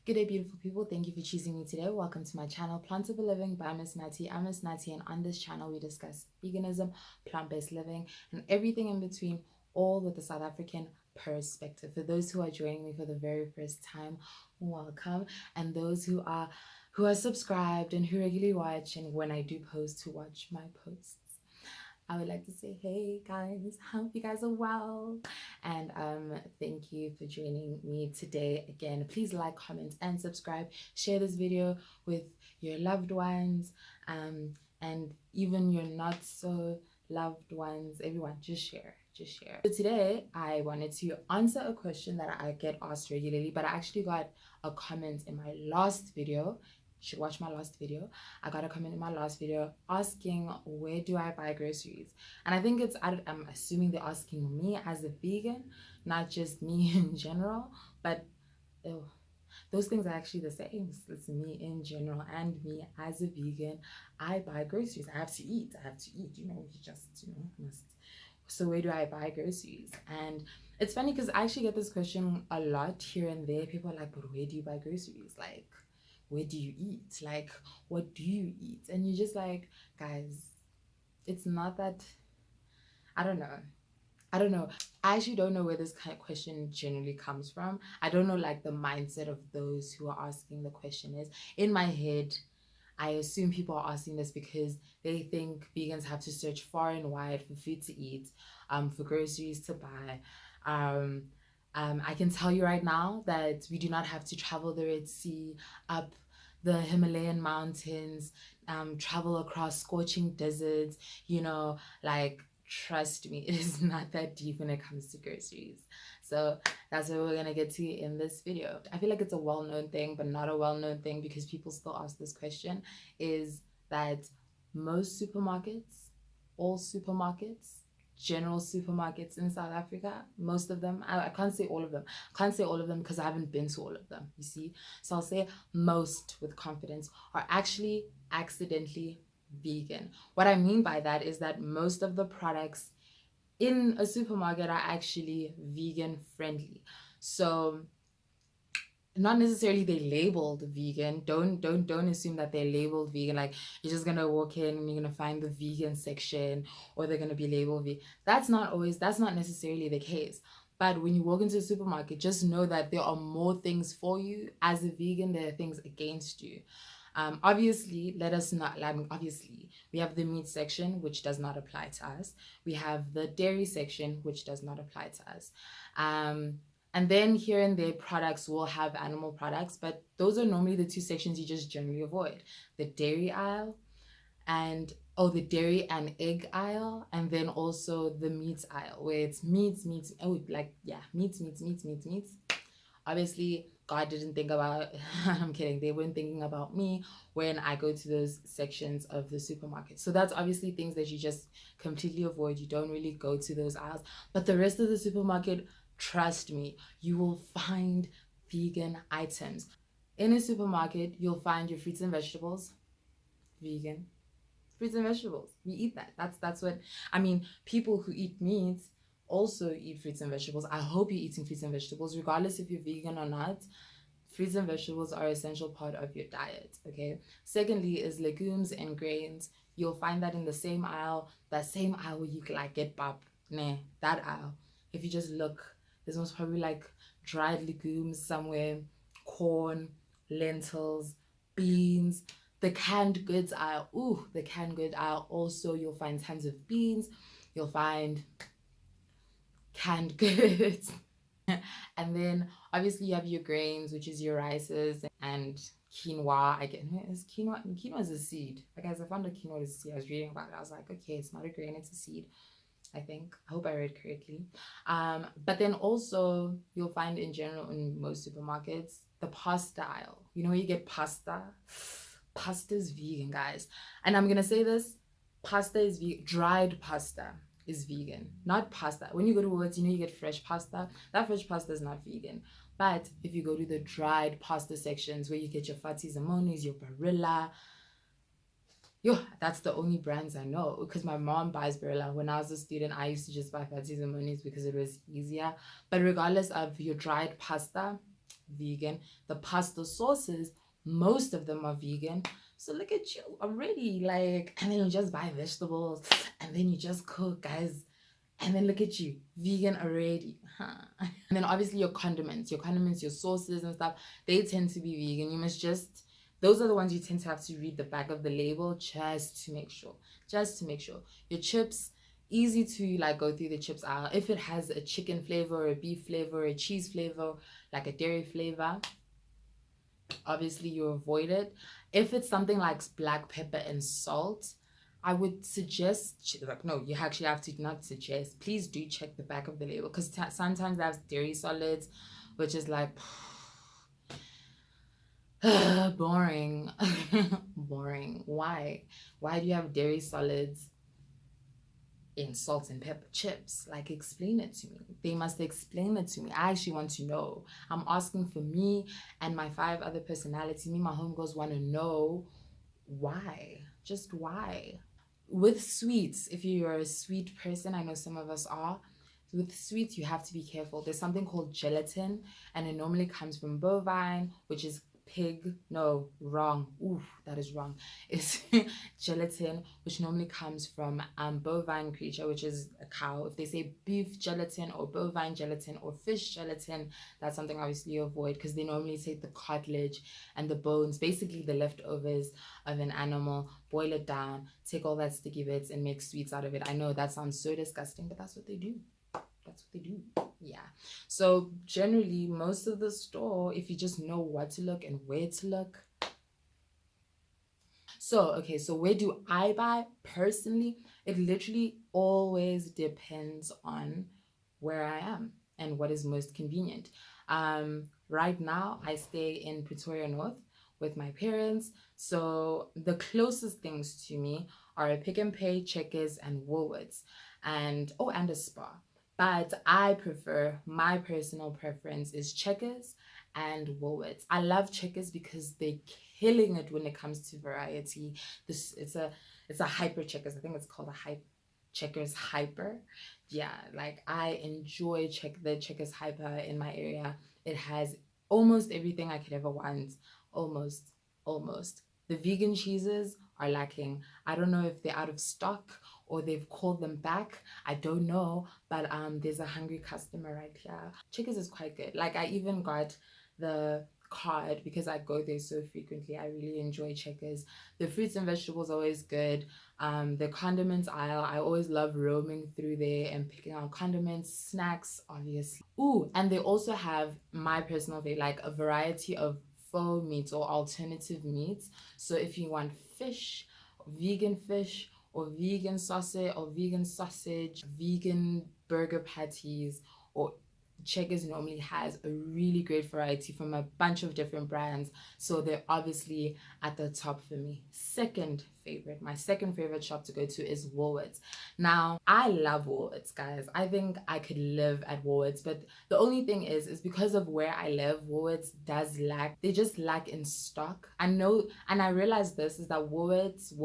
Good day, beautiful people. Thank you for choosing me today. Welcome to my channel, Plantiful Living by Miss Nathi. I'm Miss Nathi, and on this channel, we discuss veganism, plant-based living, and everything in between, all with a South African perspective. For those who are joining me for the very first time, welcome. And those who are subscribed and who regularly watch, and when I do post, to watch my posts, I would like to say, hey guys, hope you guys are well. And thank you for joining me today again. Please like, comment, and subscribe. Share this video with your loved ones, and even your not so loved ones. Everyone, just share. So today I wanted to answer a question that I get asked regularly, but I actually got a comment in my last video. You should watch my last video. I got a comment in my last video asking, where do I buy groceries? And I think I'm assuming they're asking me as a vegan, not just me in general, but those things are actually the same. It's me in general and me as a vegan. I buy groceries. I have to eat, must. So where do I buy groceries? And it's funny because I actually get this question a lot here and there. People are like, but where do you buy groceries? Like, where do you eat? Like, what do you eat? And you're just like, guys, it's not that, I don't know. I actually don't know where this kind of question generally comes from. I don't know like the mindset of those who are asking the question is. In my head, I assume people are asking this because they think vegans have to search far and wide for food to eat, for groceries to buy. I can tell you right now that we do not have to travel the Red Sea, up the Himalayan mountains, travel across scorching deserts, like, trust me, it is not that deep when it comes to groceries. So that's what we're gonna get to in this video. I feel like it's a well-known thing, but not a well-known thing because people still ask this question, is that most supermarkets, all supermarkets, general supermarkets in South Africa, most of them, I can't say all of them. I can't say all of them because I haven't been to all of them, you see? So I'll say most with confidence are actually accidentally vegan. What I mean by that is that most of the products in a supermarket are actually vegan friendly. So not necessarily they labeled vegan. Don't assume that they're labeled vegan. Like, you're just gonna walk in and you're gonna find the vegan section, or they're gonna be labeled vegan. That's not necessarily the case. But when you walk into a supermarket, just know that there are more things for you. As a vegan, there are things against you. Obviously, obviously, we have the meat section, which does not apply to us. We have the dairy section, which does not apply to us. And then here and there, products will have animal products, but those are normally the two sections you just generally avoid. The dairy aisle and the dairy and egg aisle, and then also the meat aisle where it's meats. Obviously, God didn't think about, I'm kidding, they weren't thinking about me when I go to those sections of the supermarket. So that's obviously things that you just completely avoid. You don't really go to those aisles. But the rest of the supermarket, trust me, you will find vegan items. In a supermarket, you'll find your fruits and vegetables, vegan. Fruits and vegetables, we eat that. That's what, people who eat meat also eat fruits and vegetables. I hope you're eating fruits and vegetables, regardless if you're vegan or not. Fruits and vegetables are an essential part of your diet, okay? Secondly is legumes and grains. You'll find that in the same aisle, that same aisle where you can like get pap, that aisle. If you just look, there's most probably like dried legumes somewhere, corn, lentils, beans. The canned goods aisle, the canned goods aisle, also you'll find tons of beans, you'll find canned goods. And then obviously you have your grains, which is your rices and quinoa. Quinoa is a seed. Like, guys, I found a quinoa is a seed. I was reading about it. I was like, okay, it's not a grain, it's a seed. I think. I hope I read correctly. But then also you'll find in general in most supermarkets, the pasta aisle. You know where you get pasta? Pasta is vegan, guys. And I'm gonna say this, pasta is vegan. Dried pasta is vegan, not pasta. When you go to Woolworths, you get fresh pasta. That fresh pasta is not vegan. But if you go to the dried pasta sections where you get your Fatis Amonis, your Barilla, that's the only brands I know, because my mom buys Barilla. When I was a student, I used to just buy Fatis Amonis because it was easier. But regardless of your dried pasta, vegan. The pasta sauces, most of them are vegan. So look at you already, like, and then you just buy vegetables and then you just cook, guys. And then look at you, vegan already. Huh. And then obviously your condiments, your sauces and stuff, they tend to be vegan. You must just, those are the ones you tend to have to read the back of the label just to make sure. Just to make sure. Your chips, easy to like go through the chips aisle. If it has a chicken flavor, or a beef flavor, or a cheese flavor, like a dairy flavor, obviously you avoid it. If it's something like black pepper and salt, I would suggest, like, no, you actually have to not suggest, please do check the back of the label, because sometimes they have dairy solids, which is like boring. Boring. Why do you have dairy solids in salt and pepper chips? Like, explain it to me. They must explain it to me. I actually want to know. I'm asking for me and my 5 other personalities. Me, my homegirls want to know why. Just why. With sweets, if you're a sweet person, I know some of us are. With sweets, you have to be careful. There's something called gelatin, and it normally comes from bovine, which is pig. No, wrong. Ooh, that is wrong. It's gelatin, which normally comes from bovine creature, which is a cow. If they say beef gelatin or bovine gelatin or fish gelatin, that's something obviously you avoid, because they normally take the cartilage and the bones, basically the leftovers of an animal, boil it down, take all that sticky bits and make sweets out of it. I know that sounds so disgusting, but that's what they do. That's what they do. Yeah. So generally, most of the store, if you just know what to look and where to look. So, okay, so where do I buy personally? It literally always depends on where I am and what is most convenient. Right now, I stay in Pretoria North with my parents. So the closest things to me are Pick and Pay, Checkers, and Woolworths, and oh, and a Spar. But I prefer, my personal preference is Checkers and Woolworths. I love Checkers because they're killing it when it comes to variety. This it's a hyper Checkers. I think it's called a hype Checkers Hyper. Yeah, like I enjoy the Checkers Hyper in my area. It has almost everything I could ever want. Almost, almost. The vegan cheeses are lacking. I don't know if they're out of stock or they've called them back. I don't know, but there's a hungry customer right here. Checkers is quite good. Like I even got the card because I go there so frequently. I really enjoy Checkers. The fruits and vegetables are always good. The condiments aisle, I always love roaming through there and picking out condiments, snacks, obviously. Ooh, and they also have my personal favorite, like a variety of faux meats or alternative meats. So if you want fish, or vegan sausage, vegan burger patties, or Checkers normally has a really great variety from a bunch of different brands. So they're obviously at the top for me. My second favorite shop to go to is Woolworths. Now, I love Woolworths, guys. I think I could live at Woolworths, but the only thing is because of where I live, Woolworths does lack, they just lack in stock. I know, and I realized this is that Woolworths, the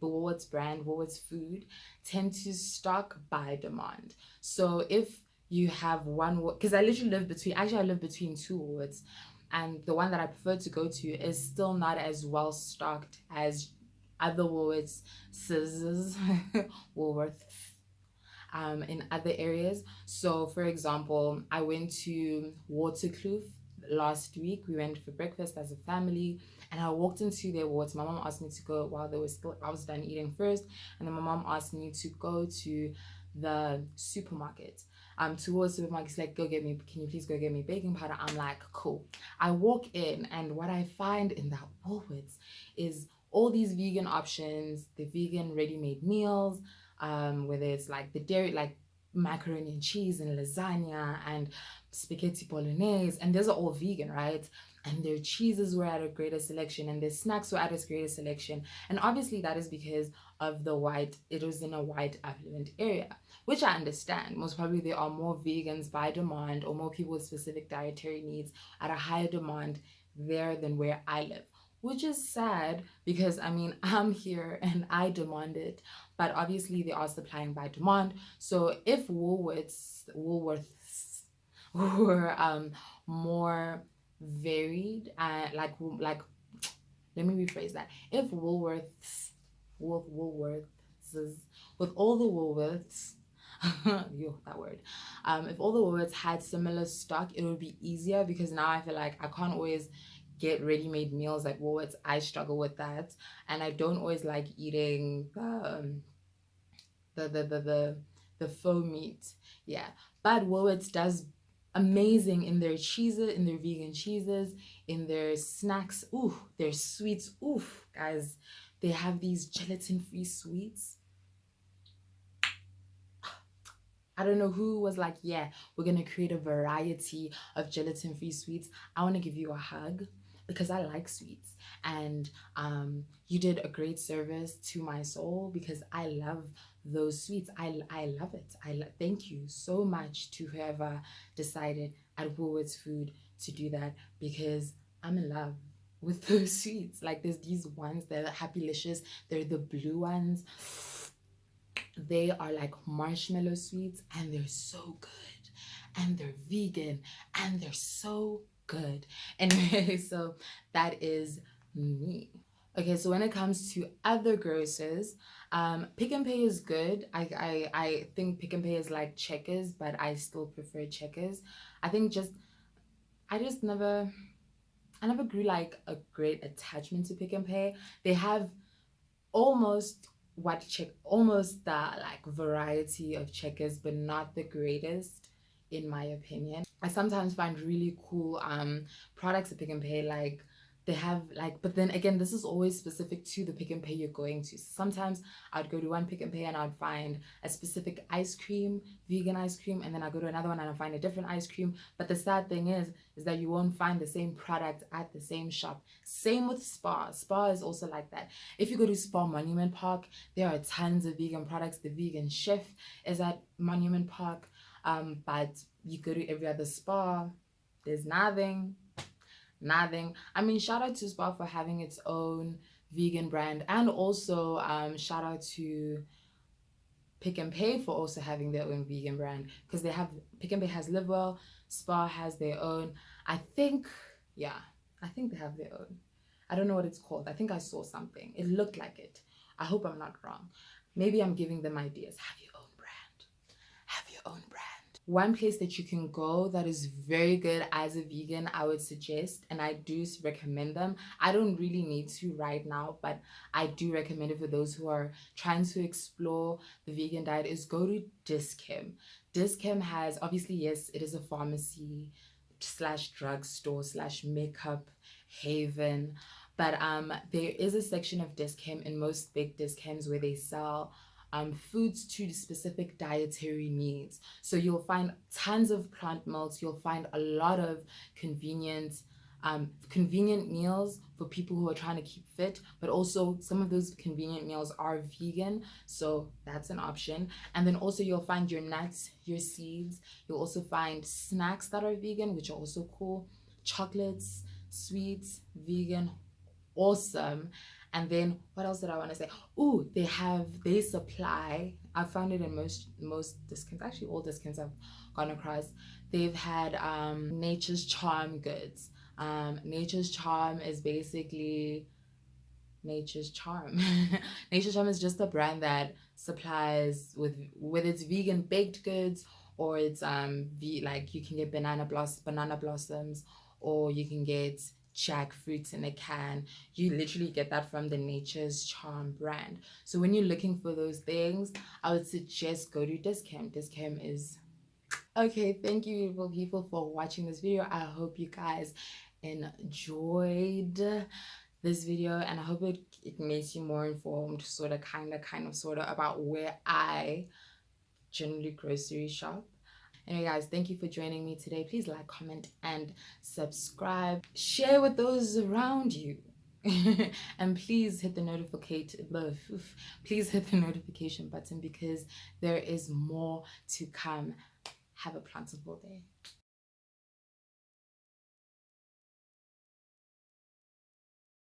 Woolworths brand, Woolworths food, tend to stock by demand. So if you have one, because I live between 2 Woolworths, and the one that I prefer to go to is still not as well stocked as other Woolworths, scissors, Woolworths, in other areas. So, for example, I went to Waterkloof last week. We went for breakfast as a family, and I walked into their wards. My mom asked me to go while they were still. I was done eating first, and then my mom asked me to go to the supermarket. Towards supermarkets, like, can you please go get me baking powder? I'm like, cool. I walk in, and what I find in that Woolworths is all these vegan options, the vegan ready-made meals, whether it's like the dairy, like macaroni and cheese and lasagna and spaghetti bolognese, and those are all vegan, right? And their cheeses were at a greater selection and their snacks were at a greater selection. And obviously that is because of it was in a white affluent area, which I understand. Most probably there are more vegans by demand or more people with specific dietary needs at a higher demand there than where I live, which is sad because I mean, I'm here and I demand it, but obviously they are supplying by demand. So if Woolworths, or more varied, like let me rephrase that. If Woolworths, with all the Woolworths, yo, that word. If all the Woolworths had similar stock, it would be easier because now I feel like I can't always get ready-made meals at Woolworths. I struggle with that, and I don't always like eating the the the the, the faux meat. Yeah, but Woolworths does amazing in their cheeses, in their vegan cheeses, in their snacks. Ooh, their sweets. Ooh, guys, they have these gelatin-free sweets. I don't know who was like, yeah, we're gonna create a variety of gelatin-free sweets. I want to give you a hug because I like sweets, and you did a great service to my soul because I love those sweets. I love it. Thank you so much to whoever decided at Woolworths Food to do that because I'm in love with those sweets. Like there's these ones, they're Happylicious. They're the blue ones. They are like marshmallow sweets and they're so good and they're vegan and they're so good. Anyway, so that is me. Okay, so when it comes to other grocers, Pick and Pay is good. I think Pick and Pay is like Checkers, but I still prefer Checkers. I think just I just never I never grew like a great attachment to Pick and Pay. They have almost almost the like variety of Checkers, but not the greatest in my opinion. I sometimes find really cool products at Pick and Pay, like they have like, but then again, this is always specific to the Pick and Pay you're going to. Sometimes I'd go to one Pick and Pay and I'd find a specific ice cream, vegan ice cream, and then I go to another one and I find a different ice cream. But the sad thing is that you won't find the same product at the same shop. Same with Spa. Spa is also like that. If you go to Spa Monument Park, there are tons of vegan products. The vegan chef is at Monument Park. But you go to every other spa, there's nothing. I mean, shout out to Spa for having its own vegan brand, and also shout out to Pick and Pay for also having their own vegan brand because they have Pick and Pay has Live Well, Spa has their own. I think, yeah, I think they have their own. I don't know what it's called. I think I saw something. It looked like it. I hope I'm not wrong. Maybe I'm giving them ideas. Have your own brand. Have your own brand. One place that you can go that is very good as a vegan, I would suggest, and I do recommend them. I don't really need to right now, but I do recommend it for those who are trying to explore the vegan diet, is go to Dischem. Dischem has, obviously, yes, it is a pharmacy slash drugstore slash makeup haven, but there is a section of Dischem in most big Dischems where they sell foods to specific dietary needs. So you'll find tons of plant milks. You'll find a lot of convenient meals for people who are trying to keep fit, but also some of those convenient meals are vegan, so that's an option. And then also you'll find your nuts, your seeds. You'll also find snacks that are vegan, which are also cool. Chocolates, sweets, vegan, awesome. And then what else did I want to say? Oh, they supply. I found it in most discounts, actually all discounts I've gone across. They've had Nature's Charm goods. Nature's Charm is basically Nature's Charm. Nature's Charm is just a brand that supplies with its vegan baked goods, or it's like you can get banana blossoms, or you can get jackfruits in a can. You literally get that from the Nature's Charm brand. So when you're looking for those things, I would suggest go to Discount. Discount is okay. Thank you, beautiful people, for watching this video. I hope you guys enjoyed this video, and I hope it makes you more informed, kind of about where I generally grocery shop. Anyway, guys, thank you for joining me today. Please like, comment, and subscribe. Share with those around you. And please hit the notification button because there is more to come. Have a plantable day.